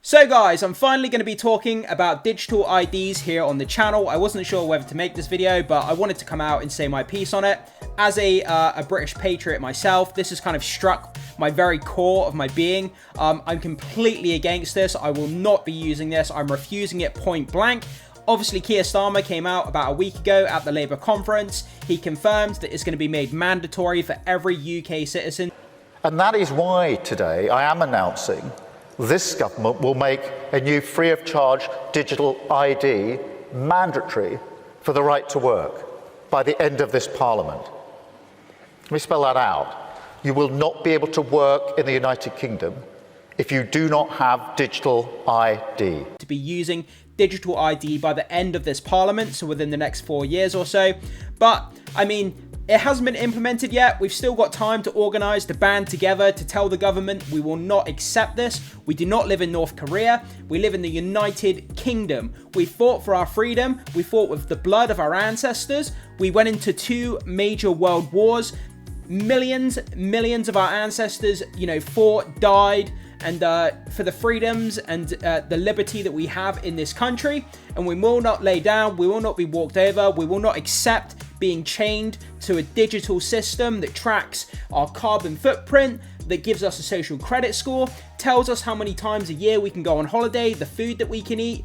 So guys, I'm finally going to be talking about digital IDs here on the channel. I wasn't sure whether to make this video, but I wanted to come out and say my piece on it. As a British patriot myself, this has kind of struck my very core of my being. I'm completely against this. I will not be using this. I'm refusing it point blank. Obviously, Keir Starmer came out about a week ago at the Labour conference. He confirmed that it's going to be made mandatory for every UK citizen. And that is why today I am announcing this government will make a new free of charge digital ID mandatory for the right to work by the end of this Parliament. Let me spell that out. You will not be able to work in the United Kingdom if you do not have digital ID. To be using digital ID by the end of this Parliament, so within the next 4 years or so. But, I mean, it hasn't been implemented yet. We've still got time to organise, to band together, to tell the government we will not accept this. We do not live in North Korea. We live in the United Kingdom. We fought for our freedom. We fought with the blood of our ancestors. We went into 2 major world wars. Millions of our ancestors, fought, died, and for the freedoms and the liberty that we have in this country. And we will not lay down. We will not be walked over. We will not accept being chained to a digital system that tracks our carbon footprint, that gives us a social credit score, tells us how many times a year we can go on holiday, the food that we can eat,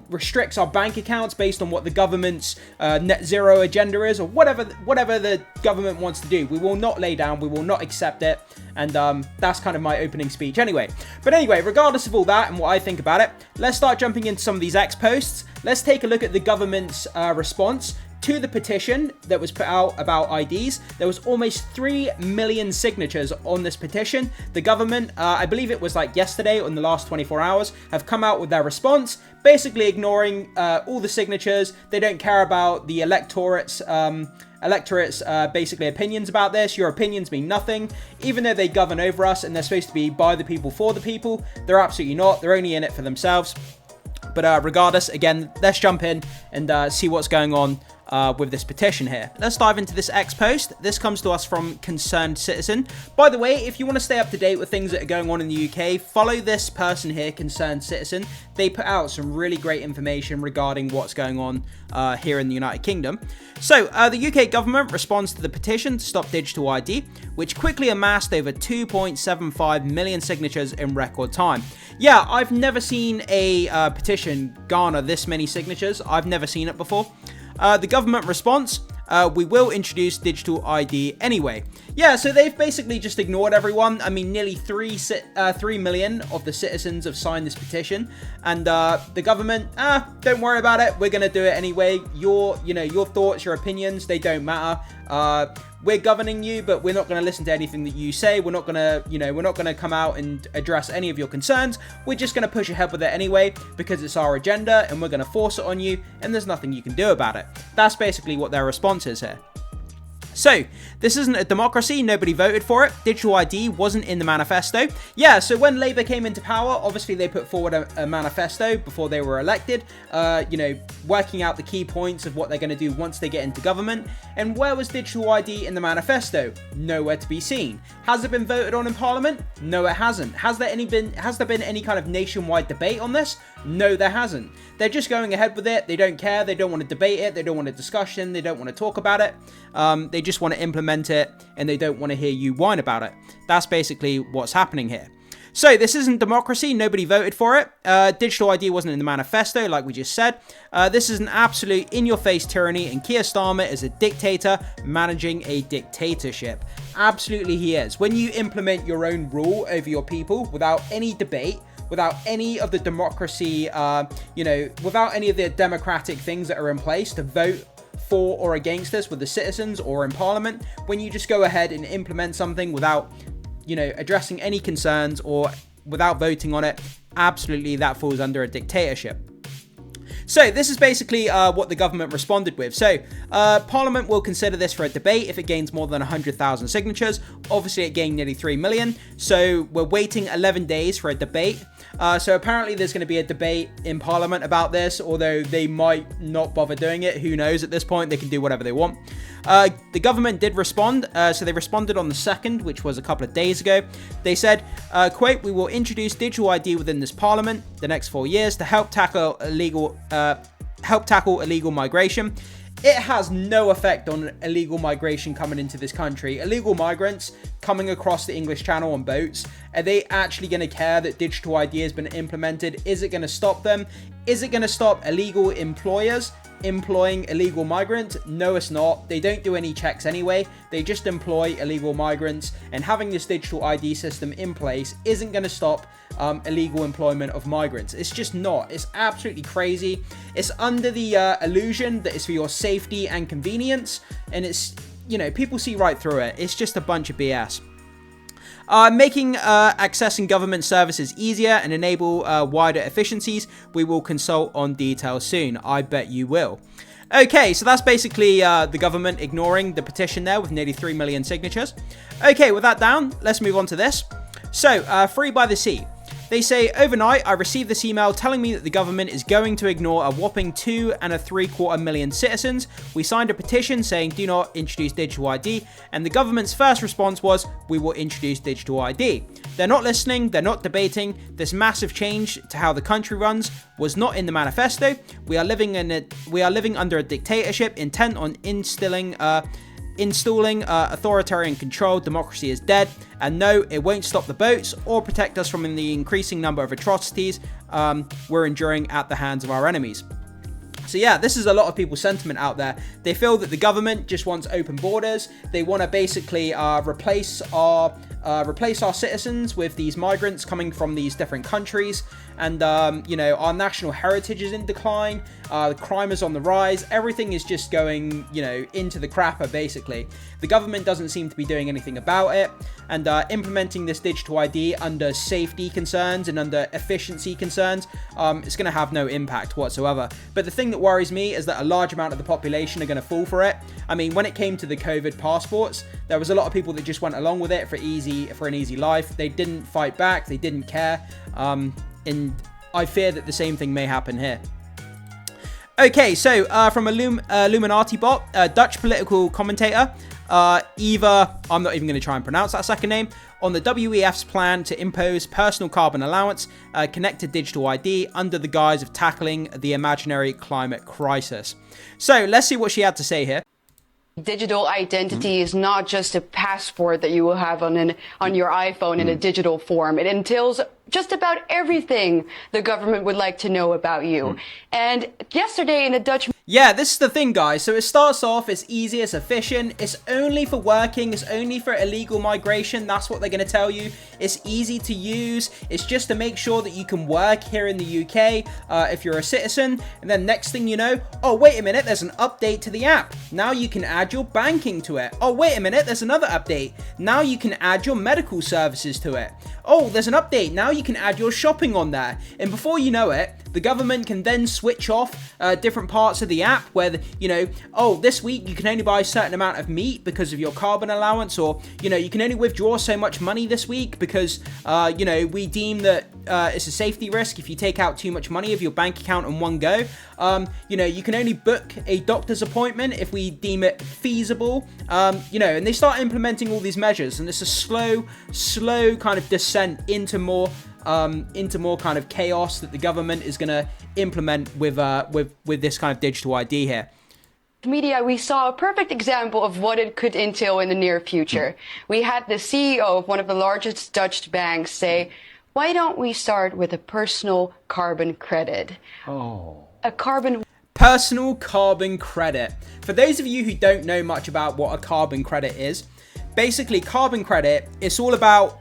restricts our bank accounts based on what the government's net zero agenda is, or whatever the government wants to do. We will not lay down, we will not accept it, and that's kind of my opening speech anyway. But anyway, regardless of all that and what I think about it, let's start jumping into some of these X posts. Let's take a look at the government's response to the petition that was put out about IDs. There was almost 3 million signatures on this petition. The government, I believe it was like yesterday or in the last 24 hours, have come out with their response, basically ignoring all the signatures. They don't care about the electorate's basically opinions about this. Your opinions mean nothing. Even though they govern over us and they're supposed to be by the people for the people, they're absolutely not. They're only in it for themselves. But regardless, again, let's jump in and see what's going on with this petition here. Let's dive into this X post. This comes to us from Concerned Citizen. By the way, if you want to stay up to date with things that are going on in the UK, follow this person here, Concerned Citizen. They put out some really great information regarding what's going on here in the United Kingdom. So, the UK government responds to the petition to stop digital ID, which quickly amassed over 2.75 million signatures in record time. Yeah, I've never seen a petition garner this many signatures. I've never seen it before. The government response, we will introduce digital ID anyway. Yeah, so they've basically just ignored everyone. I mean, nearly 3 million of the citizens have signed this petition, and the government, don't worry about it. We're gonna do it anyway. Your thoughts, your opinions, they don't matter. We're governing you, but we're not going to listen to anything that you say. We're not going to come out and address any of your concerns. We're just going to push ahead with it anyway because it's our agenda and we're going to force it on you and there's nothing you can do about it. That's basically what their response is here. So, this isn't a democracy, nobody voted for it, digital ID wasn't in the manifesto. Yeah, so when Labour came into power, obviously they put forward a manifesto before they were elected, working out the key points of what they're going to do once they get into government. And where was digital ID in the manifesto? Nowhere to be seen. Has it been voted on in Parliament? No, it hasn't. Has there been any kind of nationwide debate on this? No, there hasn't. They're just going ahead with it. They don't care. They don't want to debate it. They don't want a discussion. They don't want to talk about it. They just want to implement it and they don't want to hear you whine about it. That's basically what's happening here. So this isn't democracy. Nobody voted for it. Digital ID wasn't in the manifesto, like we just said. This is an absolute in-your-face tyranny, and Keir Starmer is a dictator managing a dictatorship. Absolutely he is. When you implement your own rule over your people without any debate, without any of the democracy, without any of the democratic things that are in place to vote for or against this with the citizens or in Parliament, when you just go ahead and implement something without, addressing any concerns or without voting on it, absolutely that falls under a dictatorship. So this is basically what the government responded with. So Parliament will consider this for a debate if it gains more than 100,000 signatures. Obviously it gained nearly 3 million. So we're waiting 11 days for a debate. So apparently there's going to be a debate in Parliament about this, although they might not bother doing it. Who knows at this point? They can do whatever they want. The government did respond. So they responded on the 2nd, which was a couple of days ago. They said, quote, "We will introduce digital ID within this Parliament the next 4 years to help tackle illegal migration." It has no effect on illegal migration coming into this country. Illegal migrants coming across the English Channel on boats, are they actually going to care that digital ID has been implemented? Is it going to stop them? Is it going to stop illegal employers employing illegal migrants? No, it's not. They don't do any checks anyway. They just employ illegal migrants, and having this digital ID system in place isn't going to stop illegal employment of migrants. It's just not. It's absolutely crazy. It's under the illusion that it's for your safety and convenience, and it's, you know, people see right through it. It's just a bunch of BS. Making accessing government services easier and enable wider efficiencies. We will consult on details soon. I bet you will. Okay, so that's basically the government ignoring the petition there with nearly 3 million signatures. Okay, with that down, let's move on to this. So, Free by the Sea. They say, overnight, I received this email telling me that the government is going to ignore a whopping 2.75 million citizens. We signed a petition saying, do not introduce digital ID. And the government's first response was, we will introduce digital ID. They're not listening. They're not debating. This massive change to how the country runs was not in the manifesto. We are living under a dictatorship intent on installing authoritarian control. Democracy is dead, and no, it won't stop the boats or protect us from the increasing number of atrocities we're enduring at the hands of our enemies. So yeah, this is a lot of people's sentiment out there. They feel that the government just wants open borders. They want to basically replace our citizens with these migrants coming from these different countries. And, you know, our national heritage is in decline. Crime is on the rise. Everything is just going, you know, into the crapper, basically. The government doesn't seem to be doing anything about it. And implementing this digital ID under safety concerns and under efficiency concerns, it's going to have no impact whatsoever. But the thing that worries me is that a large amount of the population are going to fall for it. I mean, when it came to the COVID passports, there was a lot of people that just went along with it for an easy life. They didn't fight back. They didn't care. And I fear that the same thing may happen here. Okay, so from Illuminati bot, Dutch political commentator, Eva, I'm not even going to try and pronounce that second name, on the WEF's plan to impose personal carbon allowance connected digital ID under the guise of tackling the imaginary climate crisis. So let's see what she had to say here. Digital identity is not just a passport that you will have on your iPhone in a digital form. It entails just about everything the government would like to know about you. And yesterday in a Dutch... Yeah, this is the thing, guys. So it starts off, it's easy, it's efficient, it's only for working, it's only for illegal migration. That's what they're going to tell you. It's easy to use. It's just to make sure that you can work here in the UK if you're a citizen. And then next thing you know, oh, wait a minute, there's an update to the app. Now you can add your banking to it. Oh, wait a minute, there's another update. Now you can add your medical services to it. Oh, there's an update. Now you can add your shopping on there. And before you know it, the government can then switch off different parts of the app where, you know, oh, this week you can only buy a certain amount of meat because of your carbon allowance, or, you know, you can only withdraw so much money this week because, you know, we deem that it's a safety risk if you take out too much money of your bank account in one go. You know, you can only book a doctor's appointment if we deem it feasible. You know, and they start implementing all these measures, and it's a slow kind of descent into more kind of chaos that the government is going to implement with this kind of digital ID here. Media, we saw a perfect example of what it could entail in the near future. We had the CEO of one of the largest Dutch banks say, why don't we start with a personal carbon credit? Oh. Personal carbon credit. For those of you who don't know much about what a carbon credit is, basically carbon credit, it's all about,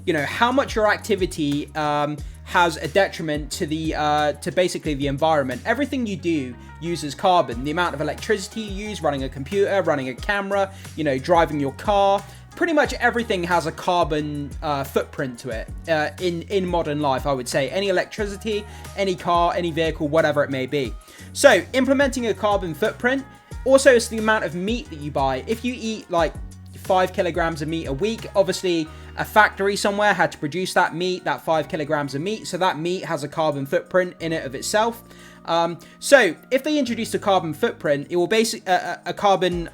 you know, how much your activity has a detriment to to basically the environment. Everything you do uses carbon. The amount of electricity you use, running a computer, running a camera, you know, driving your car. pretty much everything has a carbon footprint to it in modern life, I would say. Any electricity, any car, any vehicle, whatever it may be. So implementing a carbon footprint also is the amount of meat that you buy. If you eat like 5 kilograms of meat a week, obviously a factory somewhere had to produce that meat, that 5 kilograms of meat, so that meat has a carbon footprint in it of itself. So if they introduced a carbon footprint, it will basically a carbon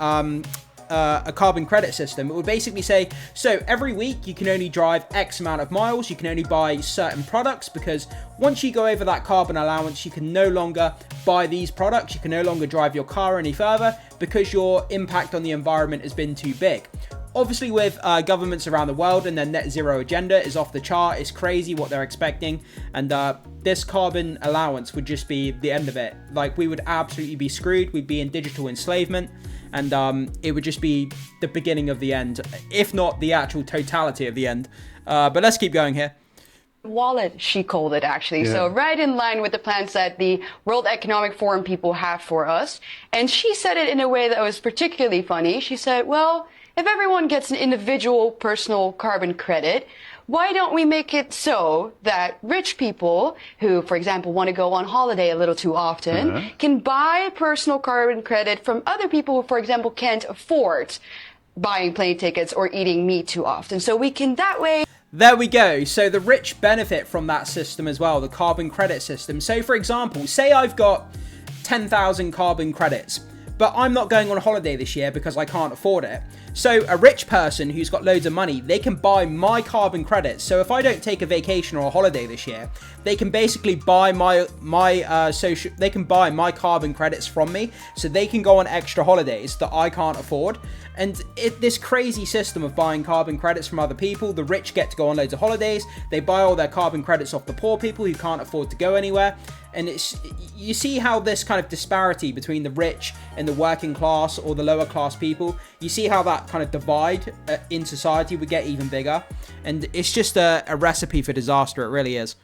credit system. It would basically say, so every week you can only drive X amount of miles, you can only buy certain products, because once you go over that carbon allowance, you can no longer buy these products, you can no longer drive your car any further because your impact on the environment has been too big. Obviously with governments around the world and their net zero agenda is off the chart. It's crazy what they're expecting, and this carbon allowance would just be the end of it. Like, we would absolutely be screwed. We'd be in digital enslavement, and it would just be the beginning of the end, if not the actual totality of the end. But let's keep going here. Wallet, she called it, actually. Yeah. So right in line with the plans that the World Economic Forum people have for us. And she said it in a way that was particularly funny. She said, well, if everyone gets an individual personal carbon credit, why don't we make it so that rich people who, for example, want to go on holiday a little too often can buy personal carbon credit from other people who, for example, can't afford buying plane tickets or eating meat too often. So we can that way... There we go. So the rich benefit from that system as well, the carbon credit system. So for example, say I've got 10,000 carbon credits, but I'm not going on holiday this year because I can't afford it. So a rich person who's got loads of money, they can buy my carbon credits. So if I don't take a vacation or a holiday this year, they can basically buy my carbon credits from me, so they can go on extra holidays that I can't afford. And this crazy system of buying carbon credits from other people, the rich get to go on loads of holidays, they buy all their carbon credits off the poor people who can't afford to go anywhere. And you see how this kind of disparity between the rich and the working class or the lower class people, you see how that kind of divide in society would get even bigger. And it's just a recipe for disaster, it really is.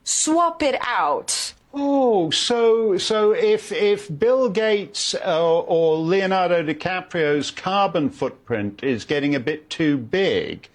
Swap it out. Oh, so if Bill Gates or Leonardo DiCaprio's carbon footprint is getting a bit too big,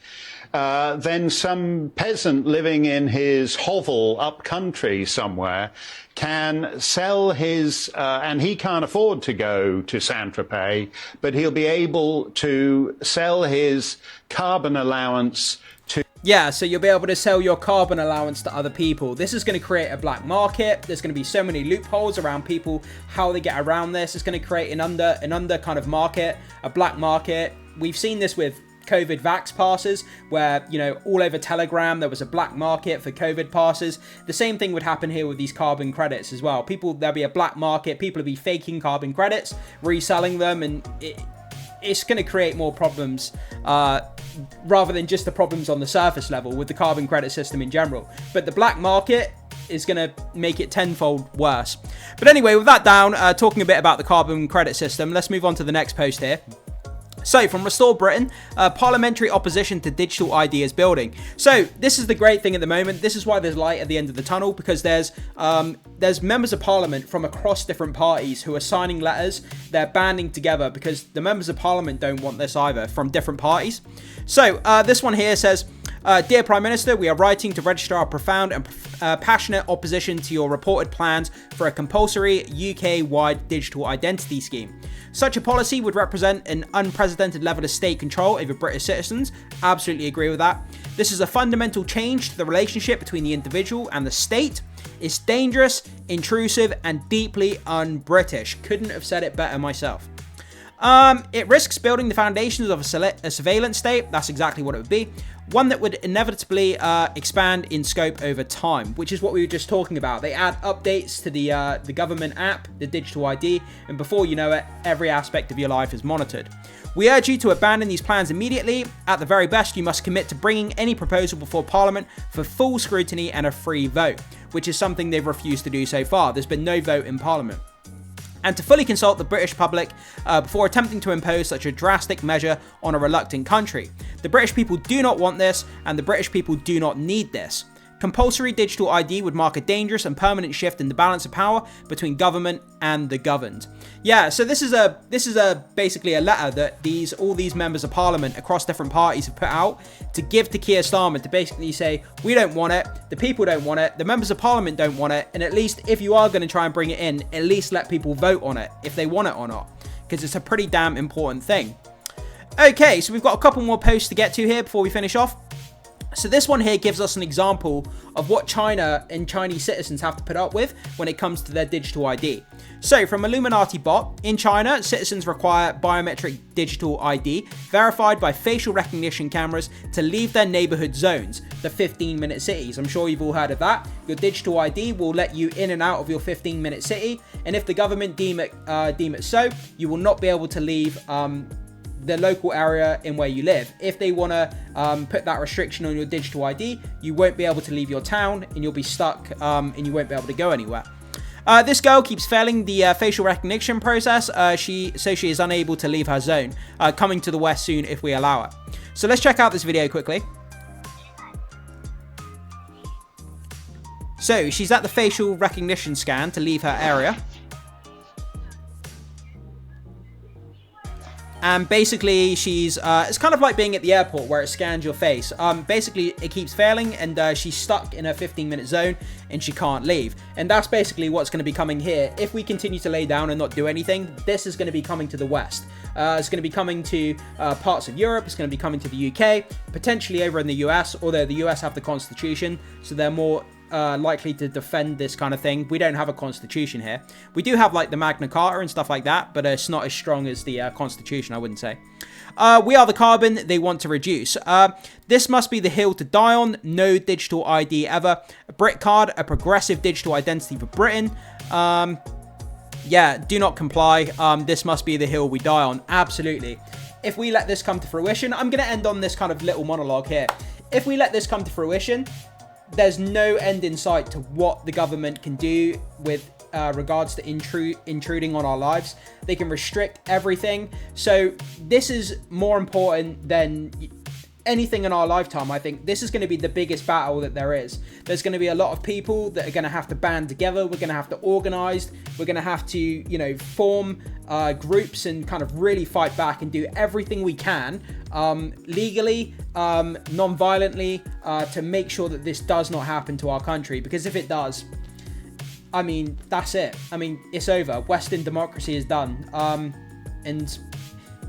then some peasant living in his hovel up country somewhere can sell his, and he can't afford to go to Saint-Tropez, but he'll be able to sell his carbon allowance to... Yeah, so you'll be able to sell your carbon allowance to other people. This is going to create a black market. There's going to be so many loopholes around people, how they get around this. It's going to create an under kind of market, a black market. We've seen this with COVID vax passes, where, you know, all over Telegram there was a black market for COVID passes. The same thing would happen here with these carbon credits as well. There'll be a black market, people will be faking carbon credits, reselling them, and it's going to create more problems rather than just the problems on the surface level with the carbon credit system in general. But the black market is going to make it tenfold worse. But anyway, with that down, talking a bit about the carbon credit system, let's move on to the next post here. So, from Restore Britain, parliamentary opposition to digital ID is building. So, this is the great thing at the moment. This is why there's light at the end of the tunnel, because there's members of parliament from across different parties who are signing letters. They're banding together because the members of parliament don't want this either, from different parties. So, this one here says, Dear Prime Minister, we are writing to register our profound and passionate opposition to your reported plans for a compulsory UK-wide digital identity scheme. Such a policy would represent an unprecedented level of state control over British citizens. Absolutely agree with that. This is a fundamental change to the relationship between the individual and the state. It's dangerous, intrusive, and deeply un-British. Couldn't have said it better myself. It risks building the foundations of a surveillance state. That's exactly what it would be. One that would inevitably expand in scope over time, which is what we were just talking about. They add updates to the government app, the digital ID, and before you know it, every aspect of your life is monitored. We urge you to abandon these plans immediately. At the very best, you must commit to bringing any proposal before Parliament for full scrutiny and a free vote, which is something they've refused to do so far. There's been no vote in Parliament. And to fully consult the British public before attempting to impose such a drastic measure on a reluctant country. The British people do not want this, and the British people do not need this. Compulsory digital ID would mark a dangerous and permanent shift in the balance of power between government and the governed. Yeah, so this is basically a letter that all these members of parliament across different parties have put out to give to Keir Starmer to basically say, we don't want it, the people don't want it, the members of parliament don't want it, and at least if you are going to try and bring it in, at least let people vote on it if they want it or not, because it's a pretty damn important thing. Okay, so we've got a couple more posts to get to here before we finish off. So this one here gives us an example of what China and Chinese citizens have to put up with when it comes to their digital ID. So from Illuminati Bot, in China, citizens require biometric digital ID verified by facial recognition cameras to leave their neighborhood zones, the 15-minute cities. I'm sure you've all heard of that. Your digital ID will let you in and out of your 15-minute city, and if the government deem it so, you will not be able to leave the local area in where you live. If they want to put that restriction on your digital ID, you won't be able to leave your town and you'll be stuck and you won't be able to go anywhere. This girl keeps failing the facial recognition process, she is unable to leave her zone, coming to the West soon if we allow it. So let's check out this video quickly. So she's at the facial recognition scan to leave her area. And basically, it's kind of like being at the airport where it scans your face. Basically, it keeps failing and she's stuck in her 15-minute zone and she can't leave. And that's basically what's going to be coming here. If we continue to lay down and not do anything, this is going to be coming to the West. It's going to be coming to parts of Europe. It's going to be coming to the UK, potentially over in the US, although the US have the Constitution, so they're more likely to defend this kind of thing. We don't have a constitution here. We do have like the Magna Carta and stuff like that, but it's not as strong as the Constitution, I wouldn't say. We are the carbon they want to reduce. This must be the hill to die on. No digital ID ever. A Brit card, a progressive digital identity for Britain. Yeah, do not comply. This must be the hill we die on. Absolutely. If we let this come to fruition, I'm going to end on this kind of little monologue here. If we let this come to fruition, there's no end in sight to what the government can do with regards to intruding on our lives. They can restrict everything. So this is more important than anything in our lifetime. I think this is going to be the biggest battle that there is. There's going to be a lot of people that are going to have to band together. We're going to have to organize. We're going to have to, you know, form groups and kind of really fight back and do everything we can legally, non-violently, to make sure that this does not happen to our country. Because if it does, I mean, that's it. I mean, it's over. Western democracy is done. And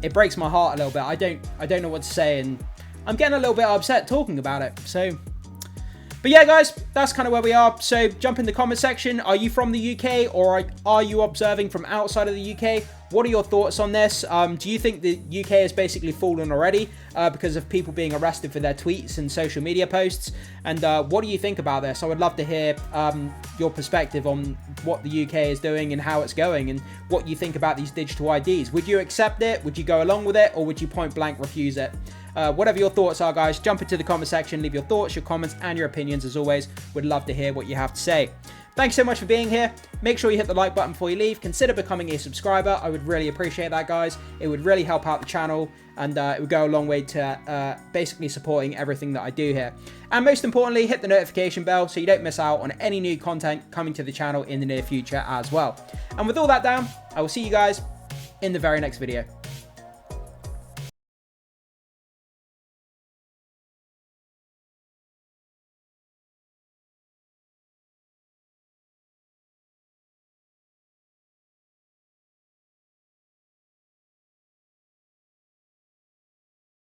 it breaks my heart a little bit. I don't know what to say, and I'm getting a little bit upset talking about it. So, but yeah, guys, that's kind of where we are. So jump in the comment section. Are you from the UK, or are you observing from outside of the UK? What are your thoughts on this? Do you think the UK has basically fallen already because of people being arrested for their tweets and social media posts? And what do you think about this? I would love to hear your perspective on what the UK is doing and how it's going, and what you think about these digital IDs. Would you accept it? Would you go along with it? Or would you point blank refuse it? Whatever your thoughts are, guys, jump into the comment section, leave your thoughts, your comments, and your opinions. As always, would love to hear what you have to say. Thanks so much for being here. Make sure you hit the like button before you leave. Consider becoming a subscriber. I would really appreciate that, guys. It would really help out the channel, and it would go a long way to basically supporting everything that I do here. And most importantly, hit the notification bell so you don't miss out on any new content coming to the channel in the near future as well. And with all that down, I will see you guys in the very next video.